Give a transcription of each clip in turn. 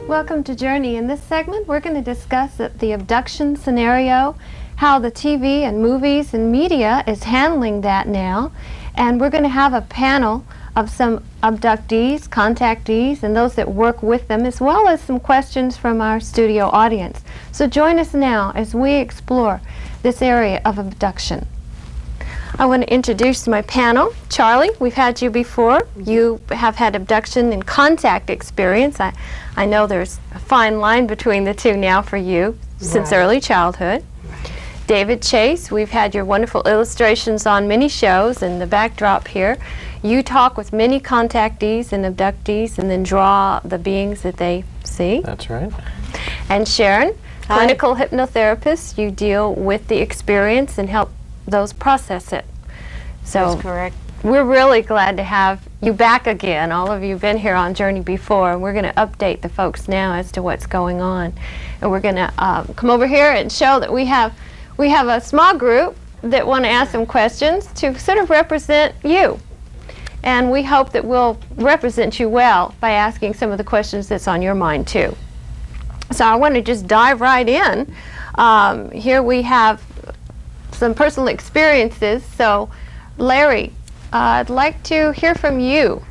Welcome to Journey. In this segment, we're going to discuss the abduction scenario, how the TV and movies and media is handling that now, and we're going to have a panel of some abductees, contactees, and those that work with them, as well as some questions from our studio audience. So join us now as we explore this area of abduction. I want to introduce my panel. Charlie, we've had you before. You have had abduction and contact experience. I know there's a fine line between the two now for you since early childhood. David Chace, we've had your wonderful illustrations on many shows, and the backdrop here. You talk with many contactees and abductees and then draw the beings that they see. That's right. And Sharon, Hi. clinical hypnotherapist. You deal with the experience and help those process it. So That's correct. we're really glad to have you back again. All of you have been here on Journey before, and we're going to update the folks now as to what's going on. And we're going to come over here and show that we have a small group that want to ask some questions to sort of represent you. And we hope that we'll represent you well by asking some of the questions that's on your mind too. So I want to just dive right in. Here we have some personal experiences. So Larry, I'd like to hear from you.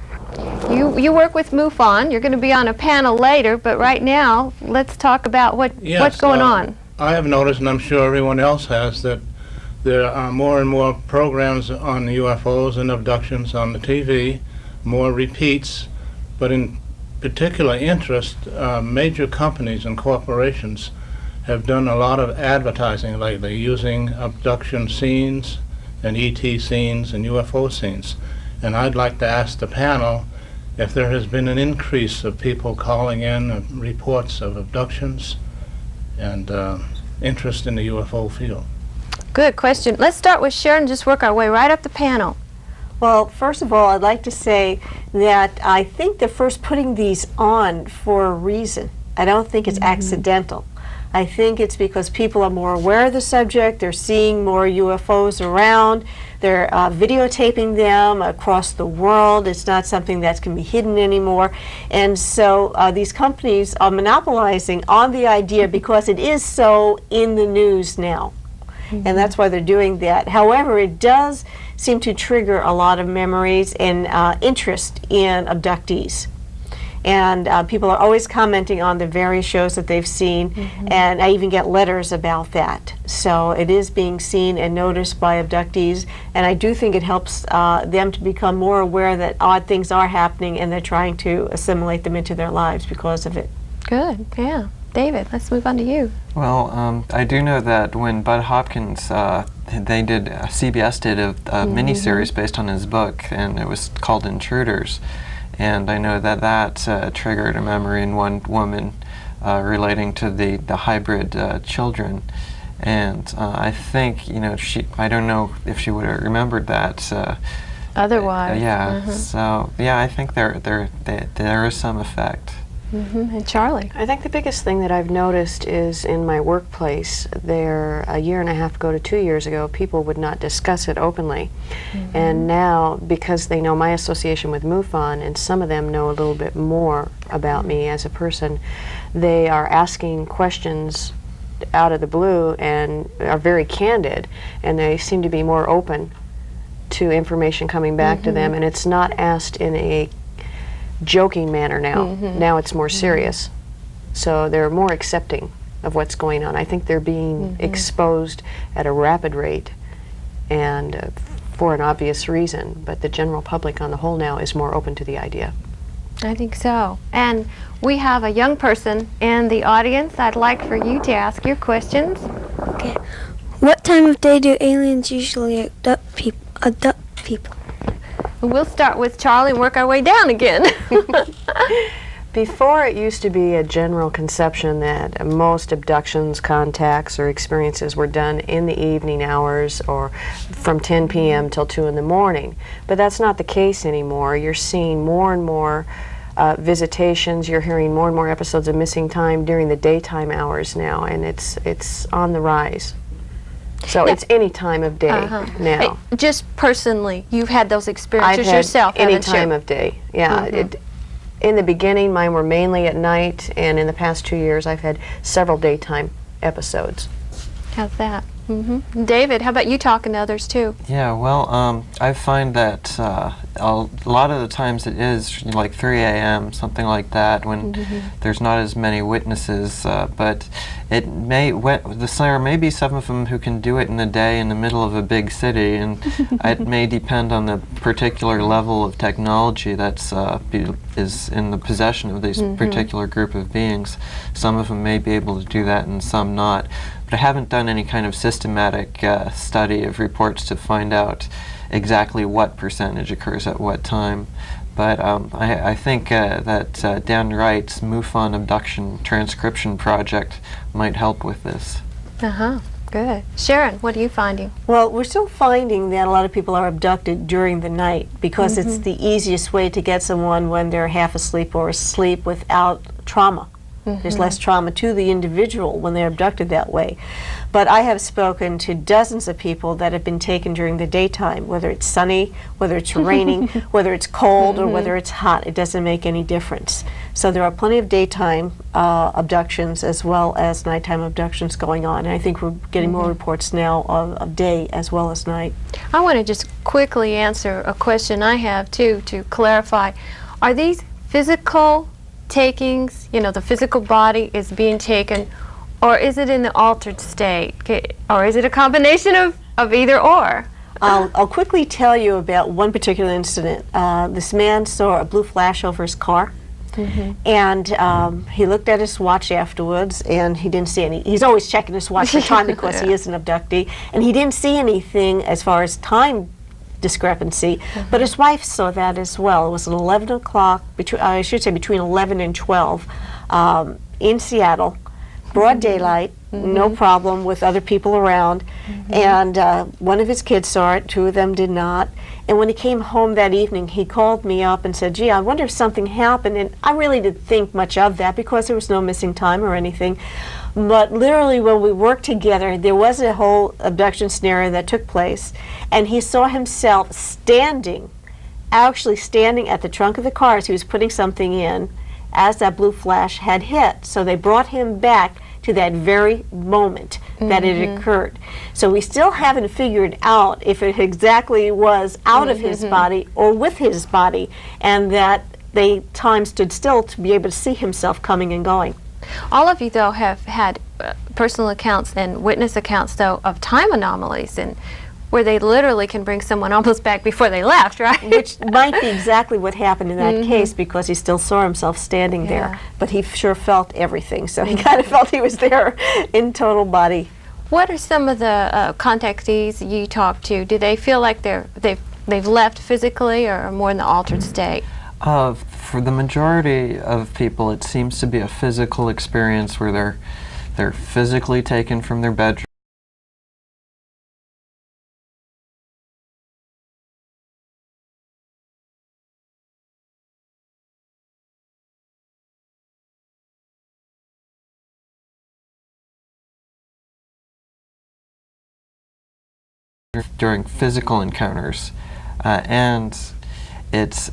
You work with MUFON. You're going to be on a panel later, but right now let's talk about what's going on. I have noticed, and I'm sure everyone else has, that there are more and more programs on UFOs and abductions on the TV, more repeats, but in particular interest, major companies and corporations have done a lot of advertising lately using abduction scenes and ET scenes and UFO scenes. And I'd like to ask the panel if there has been an increase of people calling in reports of abductions and interest in the UFO field. Good question. Let's start with Sharon and just work our way right up the panel. Well, first of all, I'd like to say that I think they're first putting these on for a reason. I don't think it's accidental. I think it's because people are more aware of the subject, they're seeing more UFOs around, they're videotaping them across the world. It's not something that can be hidden anymore. And so these companies are monopolizing on the idea because it is so in the news now. And that's why they're doing that. However, it does seem to trigger a lot of memories and interest in abductees. And people are always commenting on the various shows that they've seen, and I even get letters about that. So it is being seen and noticed by abductees, and I do think it helps them to become more aware that odd things are happening and they're trying to assimilate them into their lives because of it. Good, yeah. David, let's move on to you. Well, I do know that when Bud Hopkins, CBS did a mini-series based on his book, and it was called Intruders. And I know that that triggered a memory in one woman relating to the hybrid children. And I think, you know, I don't know if she would have remembered that. Otherwise. Yeah, so, yeah, I think there is some effect. And Charlie? I think the biggest thing that I've noticed is in my workplace, there a year and a half ago to 2 years ago, people would not discuss it openly. And now, because they know my association with MUFON, and some of them know a little bit more about me as a person, they are asking questions out of the blue and are very candid, and they seem to be more open to information coming back to them, and it's not asked in a joking manner now. Now it's more serious. So they're more accepting of what's going on. I think they're being exposed at a rapid rate, and for an obvious reason, but the general public on the whole now is more open to the idea. I think so. And we have a young person in the audience. I'd like for you to ask your questions. Okay. What time of day do aliens usually abduct people? We'll start with Charlie and work our way down again. Before, it used to be a general conception that most abductions, contacts, or experiences were done in the evening hours or from 10 p.m. till 2 in the morning. But that's not the case anymore. You're seeing more and more visitations. You're hearing more and more episodes of missing time during the daytime hours now, and it's on the rise. So it's any time of day now. Just personally, you've had those experiences I've had yourself, any haven't you? time of day. Yeah. In the beginning, mine were mainly at night, and in the past 2 years, I've had several daytime episodes. How's that? David, how about you talking to others too? Yeah, well, I find that a lot of the times it is like 3 a.m., something like that, when there's not as many witnesses, but there may be some of them who can do it in the day in the middle of a big city, and it may depend on the particular level of technology that's is in the possession of this particular group of beings. Some of them may be able to do that and some not. But I haven't done any kind of systematic study of reports to find out exactly what percentage occurs at what time. But I think that Dan Wright's MUFON abduction transcription project might help with this. Good. Sharon, what are you finding? Well, we're still finding that a lot of people are abducted during the night because it's the easiest way to get someone when they're half asleep or asleep without trauma. There's less trauma to the individual when they're abducted that way. But I have spoken to dozens of people that have been taken during the daytime, whether it's sunny, whether it's raining, whether it's cold, or whether it's hot. It doesn't make any difference. So there are plenty of daytime abductions as well as nighttime abductions going on. And I think we're getting more reports now of day as well as night. I want to just quickly answer a question I have too, to clarify. Are these physical takings, you know, the physical body is being taken, or is it in the altered state? Or is it a combination of either or? I'll quickly tell you about one particular incident. This man saw a blue flash over his car, and he looked at his watch afterwards, and he didn't see any. He's always checking his watch for time because he is an abductee, and he didn't see anything as far as time discrepancy, but his wife saw that as well. It was at 11 o'clock, I should say between 11 and 12, in Seattle, broad daylight, no problem with other people around, and one of his kids saw it, 2 of them did not, and when he came home that evening, he called me up and said, gee, I wonder if something happened, and I really didn't think much of that because there was no missing time or anything. But literally when we worked together, there was a whole abduction scenario that took place, and he saw himself actually standing at the trunk of the car as he was putting something in as that blue flash had hit. So they brought him back to that very moment that it occurred. So we still haven't figured out if it exactly was out of his body or with his body, and that time stood still to be able to see himself coming and going. All of you, though, have had personal accounts and witness accounts, though, of time anomalies, and where they literally can bring someone almost back before they left, right? Which might be exactly what happened in that case, because he still saw himself standing there, but he sure felt everything, so he kind of felt he was there in total body. What are some of the contactees you talk to? Do they feel like they've left physically, or are more in the altered state? For the majority of people, it seems to be a physical experience where they're physically taken from their bedroom during physical encounters, and it's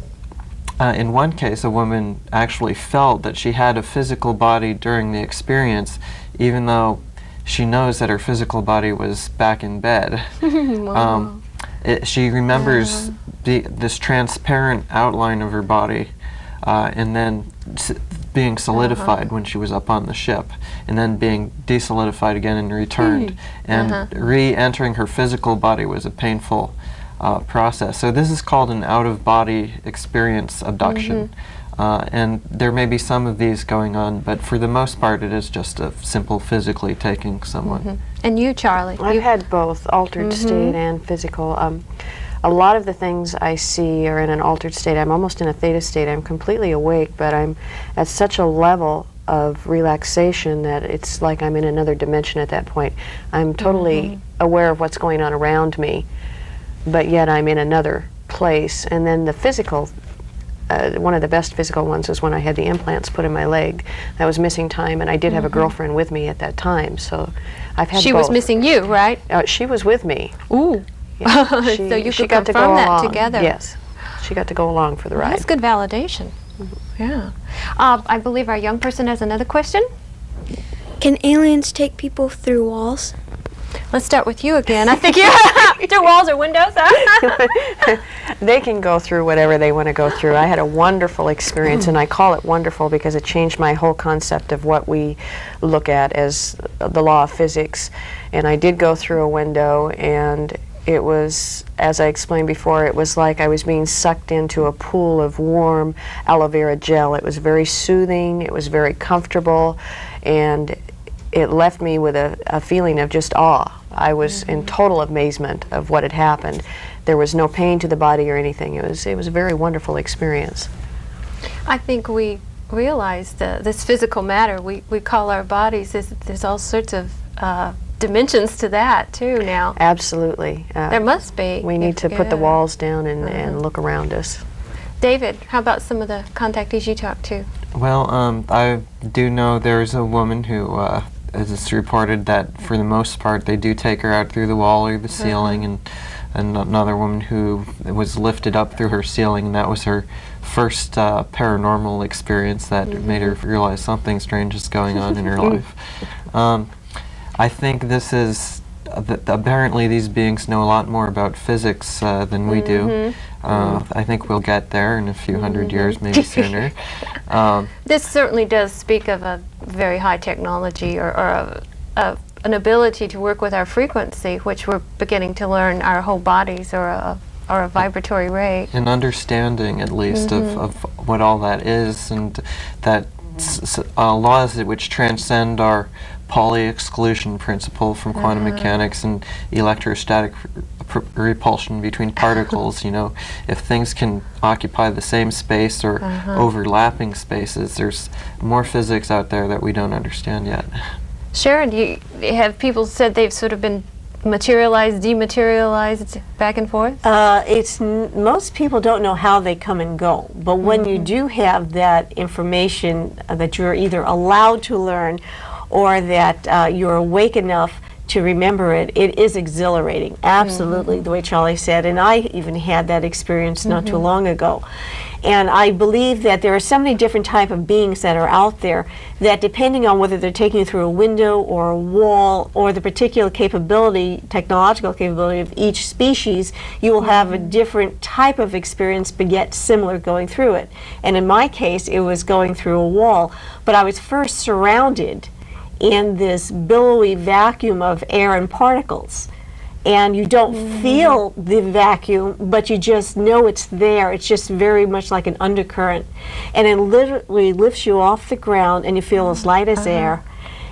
in one case, a woman actually felt that she had a physical body during the experience, even though she knows that her physical body was back in bed. Wow. She remembers this transparent outline of her body, and then being solidified when she was up on the ship, and then being desolidified again and returned. And re-entering her physical body was a painful process. So this is called an out-of-body experience abduction. And there may be some of these going on, but for the most part it is just a simple physically taking someone. And you, Charlie? I've had both altered state and physical. A lot of the things I see are in an altered state. I'm almost in a theta state. I'm completely awake, but I'm at such a level of relaxation that it's like I'm in another dimension at that point. I'm totally aware of what's going on around me, but yet I'm in another place. And then the physical, one of the best physical ones is when I had the implants put in my leg. I was missing time, and I did have a girlfriend with me at that time, so I've had She both. was missing you, right? She was with me. Ooh. Yeah, So you she could got to confirm go that along. together. Yes. She got to go along for the ride. That's good validation. Yeah. I believe our young person has another question. Can aliens take people through walls? Let's start with you again. I think you through walls or windows. Huh? They can go through whatever they want to go through. I had a wonderful experience, and I call it wonderful because it changed my whole concept of what we look at as the law of physics. And I did go through a window, and it was, as I explained before, it was like I was being sucked into a pool of warm aloe vera gel. It was very soothing, it was very comfortable, and it left me with a feeling of just awe. I was in total amazement of what had happened. There was no pain to the body or anything. It was a very wonderful experience. I think we realize this physical matter we call our bodies, there's all sorts of dimensions to that too now. Absolutely. There must be. We need to put the walls down and look around us. David, how about some of the contactees you talked to? Well, I do know there's a woman who it's reported that for the most part they do take her out through the wall or the ceiling, and another woman who was lifted up through her ceiling, and that was her first paranormal experience that made her realize something strange is going on in her life. I think this is apparently these beings know a lot more about physics than we do. I think we'll get there in a few hundred years, maybe sooner. This certainly does speak of a very high technology or an ability to work with our frequency, which we're beginning to learn our whole bodies are a vibratory rate. An understanding, at least, of what all that is, and that laws which transcend our Pauli exclusion principle from quantum mechanics and electrostatic repulsion between particles. You know, if things can occupy the same space or overlapping spaces, there's more physics out there that we don't understand yet. Sharon, have people said they've sort of been materialized, dematerialized, back and forth? Most people don't know how they come and go, but when you do have that information that you're either allowed to learn or that you're awake enough to remember it, it is exhilarating, absolutely, the way Charlie said, and I even had that experience not too long ago. And I believe that there are so many different type of beings that are out there that, depending on whether they're taking you through a window or a wall or the particular capability, technological capability of each species, you will have a different type of experience, but yet similar going through it. And in my case, it was going through a wall, but I was first surrounded in this billowy vacuum of air and particles. And you don't feel the vacuum, but you just know it's there. It's just very much like an undercurrent. And it literally lifts you off the ground, and you feel as light as air.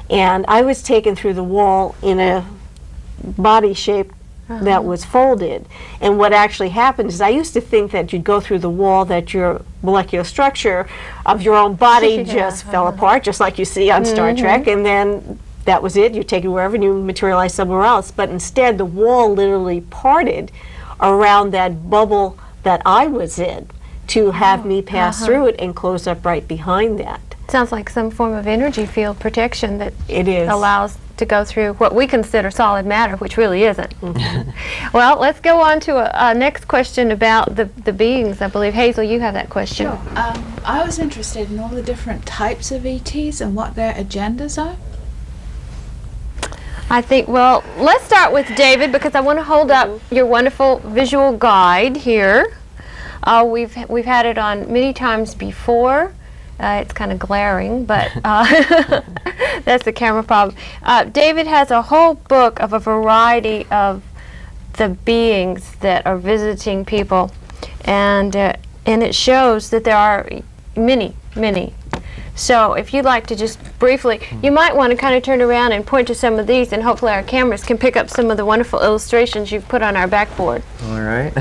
And I was taken through the wall in a body shape that was folded. And what actually happened is, I used to think that you'd go through the wall, that your molecular structure of your own body just fell apart, just like you see on Star Trek, and then that was it. You take it wherever and you materialize somewhere else. But instead, the wall literally parted around that bubble that I was in to have me pass through it and close up right behind that. Sounds like some form of energy field protection that It is. allows to go through what we consider solid matter, which really isn't. Well, let's go on to a next question about the beings. I believe, Hazel, you have that question. Sure. I was interested in all the different types of ETs and what their agendas are. I think, well, let's start with David, because I want to hold up your wonderful visual guide here. We've had it on many times before. It's kind of glaring, but that's the camera problem. David has a whole book of a variety of the beings that are visiting people, and it shows that there are many. So if you'd like to just briefly, you might want to kind of turn around and point to some of these, and hopefully our cameras can pick up some of the wonderful illustrations you've put on our backboard. All right.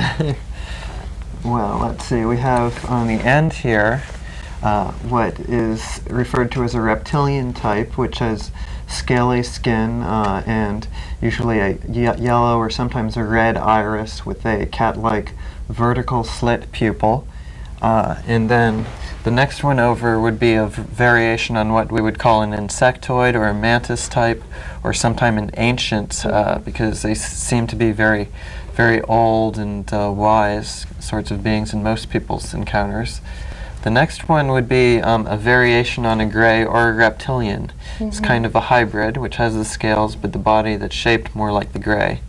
Well, let's see. We have on the end here what is referred to as a reptilian type, which has scaly skin and usually a yellow or sometimes a red iris with a cat-like vertical slit pupil. And then the next one over would be a variation on what we would call an insectoid or a mantis type, or sometime an ancient, because they seem to be very, very old and wise sorts of beings in most people's encounters. The next one would be a variation on a gray or a reptilian. It's kind of a hybrid, which has the scales but the body that's shaped more like the gray.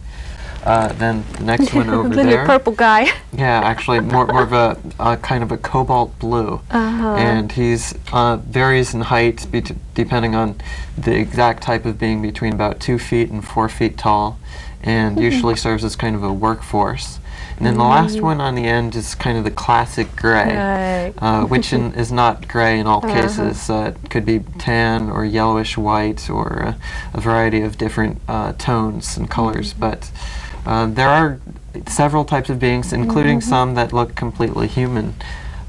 Then the next one over then there. your purple guy. Yeah, actually more of a kind of a cobalt blue. And he's varies in height depending on the exact type of being, between about 2 feet and 4 feet tall, and usually serves as kind of a workforce. And then the last one on the end is kind of the classic gray, which is not gray in all cases. It could be tan or yellowish white or a variety of different tones and colors. But there are several types of beings, including some that look completely human,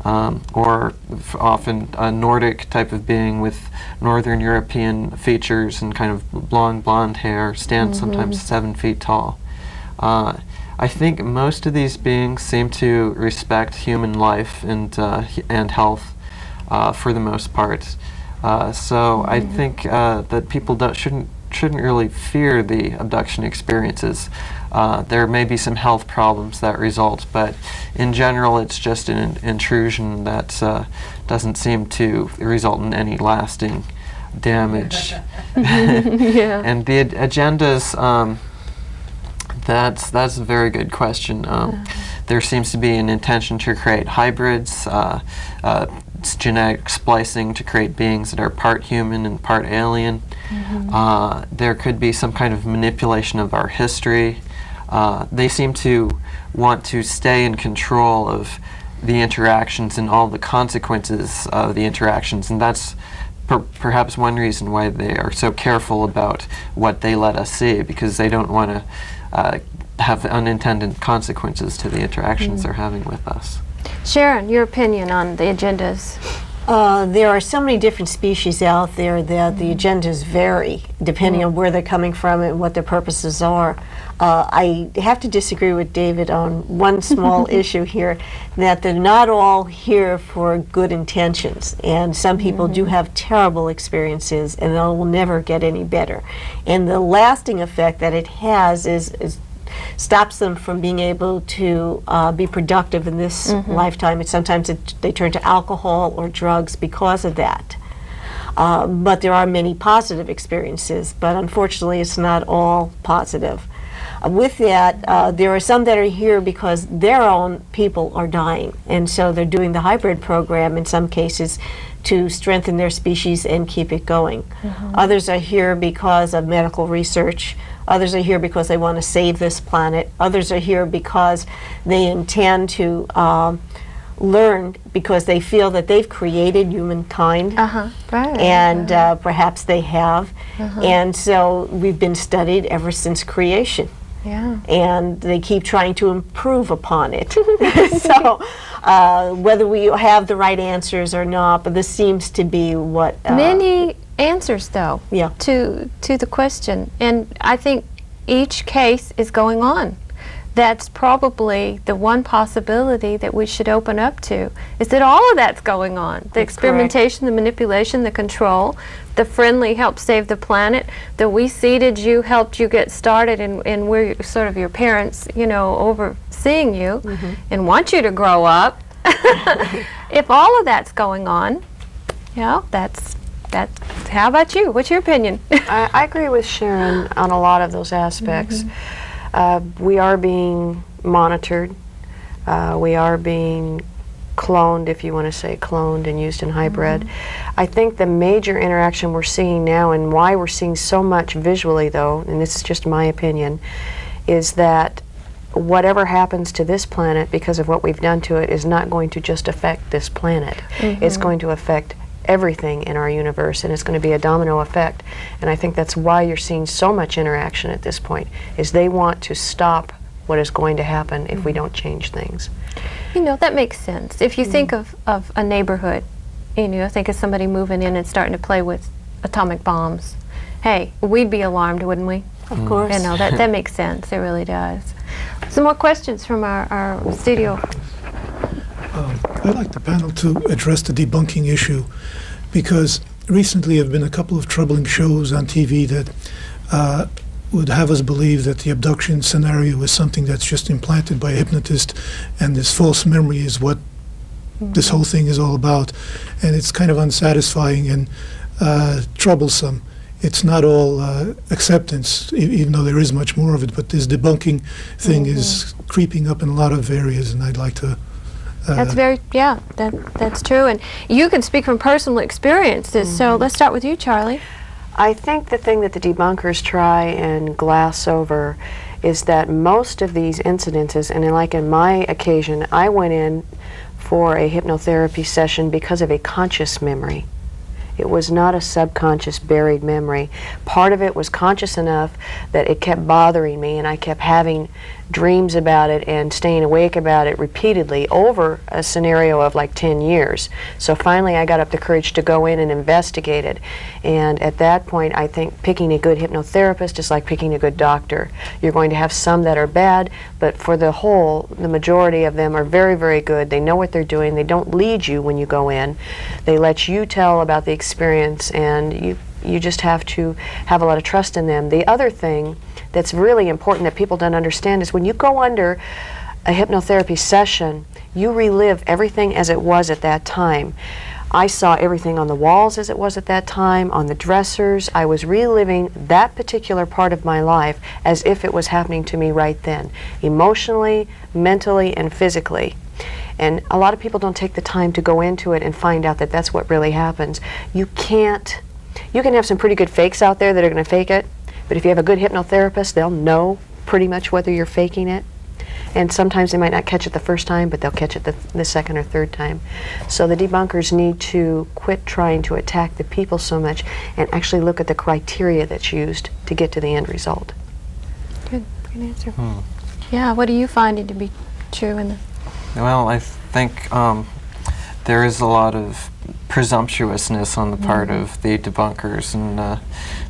or often a Nordic type of being with Northern European features and kind of long blonde hair, stand sometimes 7 feet tall. I think most of these beings seem to respect human life and health for the most part. So I think that people shouldn't really fear the abduction experiences. There may be some health problems that result, but in general it's just an intrusion that doesn't seem to result in any lasting damage. And the agendas, that's a very good question. There seems to be an intention to create hybrids, genetic splicing to create beings that are part human and part alien. There could be some kind of manipulation of our history. They seem to want to stay in control of the interactions and all the consequences of the interactions, and that's perhaps one reason why they are so careful about what they let us see, because they don't want to have unintended consequences to the interactions they're having with us. Sharon, your opinion on the agendas? There are so many different species out there that the agendas vary depending on where they're coming from and what their purposes are. I have to disagree with David on one small issue here, that they're not all here for good intentions, and some people do have terrible experiences and they will never get any better. And the lasting effect that it has is stops them from being able to be productive in this lifetime. And sometimes they turn to alcohol or drugs because of that. But there are many positive experiences, but unfortunately it's not all positive. With that, there are some that are here because their own people are dying, and so they're doing the hybrid program in some cases to strengthen their species and keep it going. Others are here because of medical research. Others are here because they want to save this planet. Others are here because they intend to learn, because they feel that they've created humankind, and perhaps they have. And so we've been studied ever since creation. And they keep trying to improve upon it. So whether we have the right answers or not, but this seems to be what many answers, though, to the question, and I think each case is going on. That's probably the one possibility that we should open up to, is that all of that's going on. The experimentation, the manipulation, the control, the friendly help save the planet, the we seeded you, helped you get started, and we're sort of your parents, you know, overseeing you and want you to grow up. If all of that's going on, you know, that's how about you? What's your opinion? I agree with Sharon on a lot of those aspects. We are being monitored. We are being cloned, if you want to say cloned, and used in hybrid. I think the major interaction we're seeing now, and why we're seeing so much visually, though, and this is just my opinion, is that whatever happens to this planet because of what we've done to it is not going to just affect this planet. It's going to affect everything in our universe, and it's going to be a domino effect. And I think that's why you're seeing so much interaction at this point, is they want to stop what is going to happen if we don't change things. You know, that makes sense. If you think of a neighborhood, you know, think of somebody moving in and starting to play with atomic bombs. Hey, we'd be alarmed, wouldn't we? Of course. You know, that makes sense. It really does. Some more questions from our studio. I'd like the panel to address the debunking issue, because recently there have been a couple of troubling shows on TV that would have us believe that the abduction scenario is something that's just implanted by a hypnotist, and this false memory is what this whole thing is all about. And it's kind of unsatisfying and troublesome. It's not all acceptance, even though there is much more of it, but this debunking thing is creeping up in a lot of areas, and I'd like to... That's that's true. And you can speak from personal experiences, so let's start with you, Charlie. I think the thing that the debunkers try and glass over is that most of these incidences, and like in my occasion, I went in for a hypnotherapy session because of a conscious memory. It was not a subconscious buried memory. Part of it was conscious enough that it kept bothering me, and I kept having dreams about it and staying awake about it repeatedly over a scenario of like 10 years. So finally I got up the courage to go in and investigate it. And at that point, I think picking a good hypnotherapist is like picking a good doctor. You're going to have some that are bad, but for the whole, the majority of them are very, very good. They know what they're doing. They don't lead you when you go in. They let you tell about the experience, and you just have to have a lot of trust in them. The other thing that's really important that people don't understand is when you go under a hypnotherapy session, you relive everything as it was at that time. I saw everything on the walls as it was at that time, on the dressers. I was reliving that particular part of my life as if it was happening to me right then, emotionally, mentally, and physically. And a lot of people don't take the time to go into it and find out that that's what really happens. You can have some pretty good fakes out there that are going to fake it, but if you have a good hypnotherapist, they'll know pretty much whether you're faking it. And sometimes they might not catch it the first time, but they'll catch it the second or third time. So the debunkers need to quit trying to attack the people so much and actually look at the criteria that's used to get to the end result. Good answer. Yeah, what are you finding to be true in the... Well, I think there is a lot of presumptuousness on the part of the debunkers, and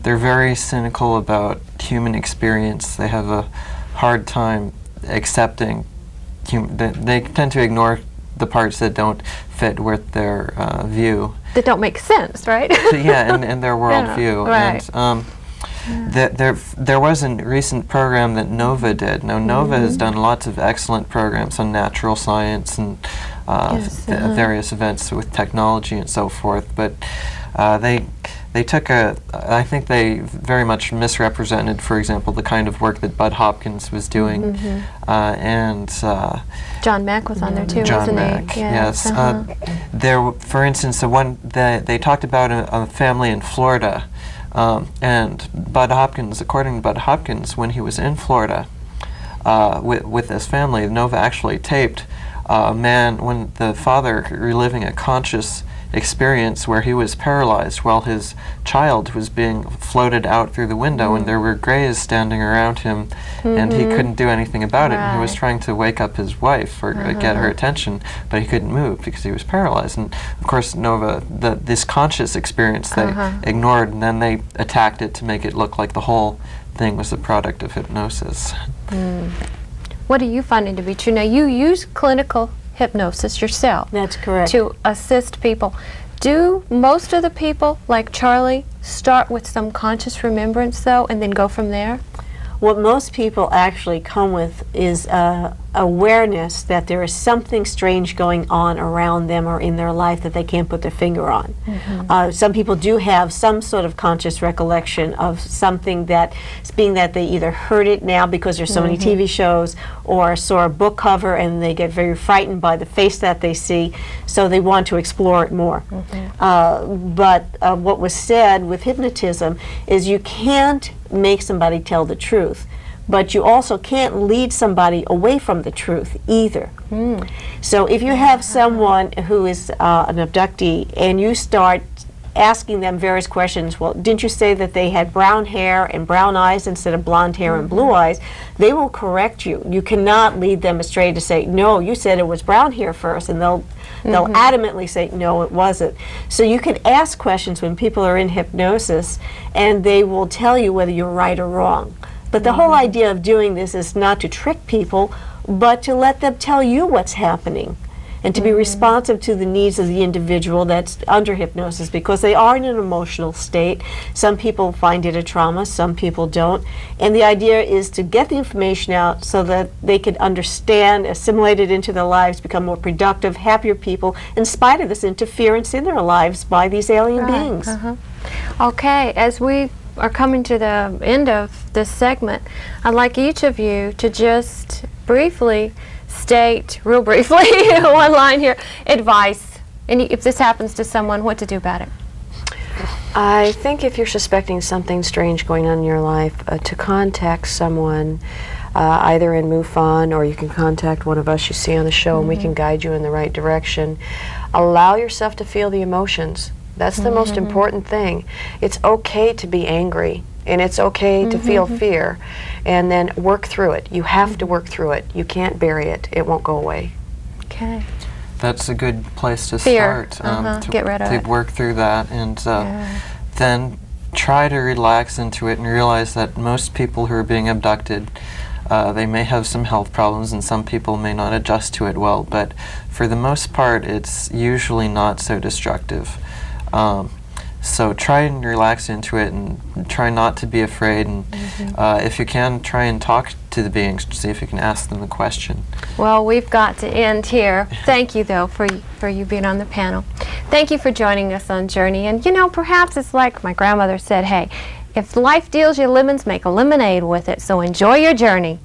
they're very cynical about human experience. They have a hard time accepting they tend to ignore the parts that don't fit with their view. That don't make sense, right? Yeah, and their worldview. Right. And there was a recent program that NOVA did. Now, NOVA has done lots of excellent programs on natural science and various events with technology and so forth, but they took I think they very much misrepresented, for example, the kind of work that Bud Hopkins was doing, and John Mack was on there too, John wasn't Mack, he? yes. There, for instance, they talked about a family in Florida, and Bud Hopkins, according to Bud Hopkins, when he was in Florida with this family, Nova actually taped a man, when the father reliving a conscious experience where he was paralyzed while his child was being floated out through the window, and there were grays standing around him, and he couldn't do anything about it. And he was trying to wake up his wife or get her attention, but he couldn't move because he was paralyzed. And of course, Nova, this conscious experience they ignored, and then they attacked it to make it look like the whole thing was the product of hypnosis. What are you finding to be true? Now, you use clinical hypnosis yourself. That's correct. To assist people. Do most of the people, like Charlie, start with some conscious remembrance, though, and then go from there? What most people actually come with is awareness that there is something strange going on around them or in their life that they can't put their finger on. Some people do have some sort of conscious recollection of something that, being that they either heard it now because there's so many TV shows, or saw a book cover and they get very frightened by the face that they see, so they want to explore it more. But what was said with hypnotism is you can't make somebody tell the truth, but you also can't lead somebody away from the truth either. So if you have someone who is an abductee and you start asking them various questions, well, didn't you say that they had brown hair and brown eyes instead of blonde hair and blue eyes? They will correct you. You cannot lead them astray to say, no, you said it was brown hair first, and they'll adamantly say, no, it wasn't. So you can ask questions when people are in hypnosis, and they will tell you whether you're right or wrong. But the whole idea of doing this is not to trick people, but to let them tell you what's happening. and to be responsive to the needs of the individual that's under hypnosis, because they are in an emotional state. Some people find it a trauma, some people don't. And the idea is to get the information out so that they can understand, assimilate it into their lives, become more productive, happier people, in spite of this interference in their lives by these alien beings. Okay, as we are coming to the end of this segment, I'd like each of you to just briefly state, real briefly, one line here, advice. If this happens to someone, what to do about it. I think if you're suspecting something strange going on in your life, to contact someone either in MUFON, or you can contact one of us you see on the show, and we can guide you in the right direction. Allow yourself to feel the emotions. That's the most important thing. It's okay to be angry, and it's okay to feel fear, and then work through it. You have to work through it. You can't bury it. It won't go away. Okay. That's a good place to Fear. start. Get rid of to it. work through that, and then try to relax into it and realize that most people who are being abducted, they may have some health problems, and some people may not adjust to it well, but for the most part it's usually not so destructive. So try and relax into it, and try not to be afraid, and if you can, try and talk to the beings to see if you can ask them a question. Well, we've got to end here. Thank you, though, for you being on the panel. Thank you for joining us on Journey. And, you know, perhaps it's like my grandmother said, hey, if life deals you lemons, make a lemonade with it. So enjoy your journey.